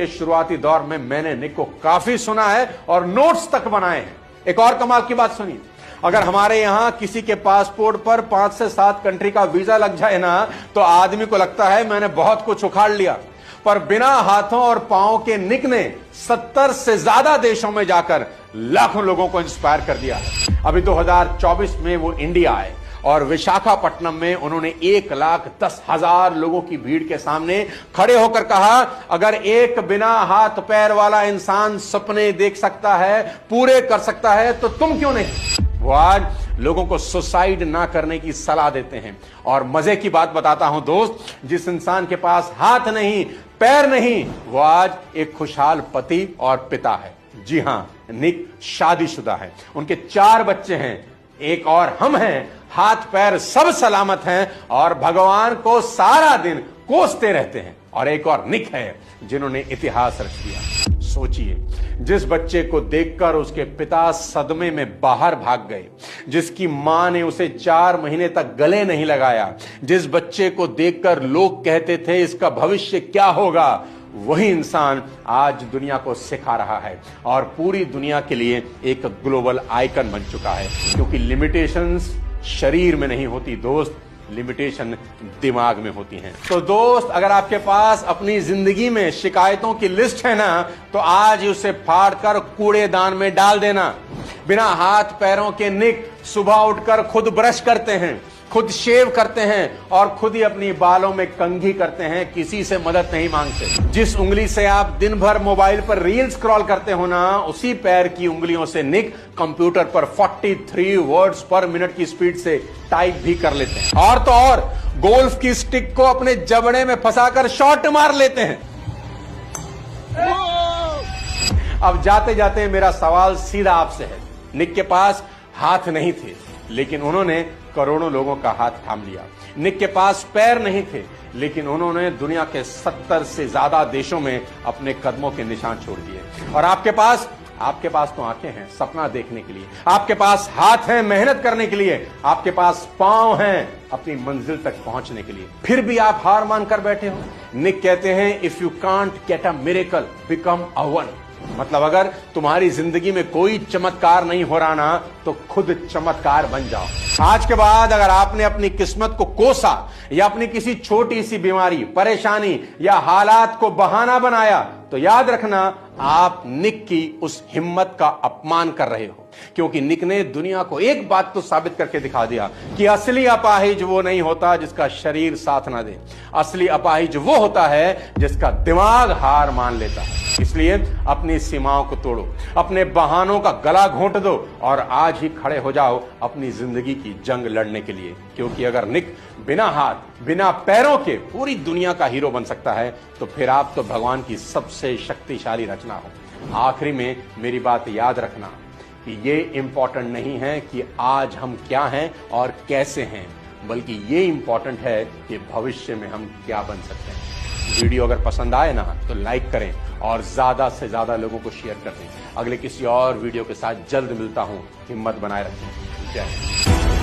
के शुरुआती दौर में मैंने निक को काफी सुना है और नोट्स तक बनाए हैं। एक और कमाल की बात सुनिए, अगर हमारे यहां किसी के पासपोर्ट पर 5 से 7 कंट्री का वीजा लग जाए ना तो आदमी को लगता है मैंने बहुत कुछ उखाड़ लिया, पर बिना हाथों और पांवों के निक ने 70 से ज्यादा देशों में जाकर लाखों लोगों को इंस्पायर कर दिया। अभी 2024 में वो इंडिया आए और विशाखापट्टनम में उन्होंने 1,10,000 लोगों की भीड़ के सामने खड़े होकर कहा, अगर एक बिना हाथ पैर वाला इंसान सपने देख सकता है, पूरे कर सकता है, तो तुम क्यों नहीं। वो आज लोगों को सुसाइड ना करने की सलाह देते हैं। और मजे की बात बताता हूं दोस्त, जिस इंसान के पास हाथ नहीं पैर नहीं वो आज एक खुशहाल पति और पिता है। जी हां, निक शादीशुदा है, उनके 4 बच्चे हैं, एक और हम हैं, हाथ पैर सब सलामत हैं और भगवान को सारा दिन कोसते रहते हैं। और एक और निक है जिन्होंने इतिहास रच दिया। सोचिए, जिस बच्चे को देखकर उसके पिता सदमे में बाहर भाग गए, जिसकी मां ने उसे 4 महीने तक गले नहीं लगाया, जिस बच्चे को देखकर लोग कहते थे इसका भविष्य क्या होगा, वही इंसान आज दुनिया को सिखा रहा है और पूरी दुनिया के लिए एक ग्लोबल आइकन बन चुका है। क्योंकि लिमिटेशंस शरीर में नहीं होती दोस्त, लिमिटेशन दिमाग में होती हैं। तो दोस्त, अगर आपके पास अपनी जिंदगी में शिकायतों की लिस्ट है ना, तो आज उसे फाड़कर कूड़ेदान में डाल देना। बिना हाथ पैरों के निक सुबह उठकर खुद ब्रश करते हैं, खुद शेव करते हैं और खुद ही अपनी बालों में कंघी करते हैं, किसी से मदद नहीं मांगते। जिस उंगली से आप दिन भर मोबाइल पर रील स्क्रॉल करते हो ना, उसी पैर की उंगलियों से निक कंप्यूटर पर 43 वर्ड्स पर मिनट की स्पीड से टाइप भी कर लेते हैं। और तो और गोल्फ की स्टिक को अपने जबड़े में फंसाकर शॉट मार लेते हैं। अब जाते जाते मेरा सवाल सीधा आपसे है, निक के पास हाथ नहीं थे लेकिन उन्होंने करोड़ों लोगों का हाथ थाम लिया। निक के पास पैर नहीं थे लेकिन उन्होंने दुनिया के 70 से ज्यादा देशों में अपने कदमों के निशान छोड़ दिए। और आपके पास तो आंखें हैं सपना देखने के लिए, आपके पास हाथ हैं मेहनत करने के लिए, आपके पास पांव हैं अपनी मंजिल तक पहुंचने के लिए, फिर भी आप हार मानकर बैठे हो। निक कहते हैं, if you can't get a miracle become a one. मतलब अगर तुम्हारी जिंदगी में कोई चमत्कार नहीं हो रहा ना, तो खुद चमत्कार बन जाओ। आज के बाद अगर आपने अपनी किस्मत को कोसा या अपनी किसी छोटी सी बीमारी, परेशानी या हालात को बहाना बनाया, तो याद रखना आप निक की उस हिम्मत का अपमान कर रहे हो। क्योंकि निक ने दुनिया को एक बात तो साबित करके दिखा दिया कि असली अपाहिज वो नहीं होता जिसका शरीर साथ ना दे, असली अपाहिज वो होता है जिसका दिमाग हार मान लेता है। इसलिए अपनी सीमाओं को तोड़ो, अपने बहानों का गला घोंट दो और आज ही खड़े हो जाओ अपनी जिंदगी की जंग लड़ने के लिए। क्योंकि अगर निक बिना हाथ बिना पैरों के पूरी दुनिया का हीरो बन सकता है, तो फिर आप तो भगवान की सबसे शक्तिशाली रचना हो। आखिरी में मेरी बात याद रखना कि ये इंपॉर्टेंट नहीं है कि आज हम क्या हैं और कैसे हैं, बल्कि ये इंपॉर्टेंट है कि भविष्य में हम क्या बन सकते हैं। वीडियो अगर पसंद आए ना तो लाइक करें और ज्यादा से ज्यादा लोगों को शेयर कर दें। अगले किसी और वीडियो के साथ जल्द मिलता हूं। हिम्मत बनाए रखें। जय हिंद।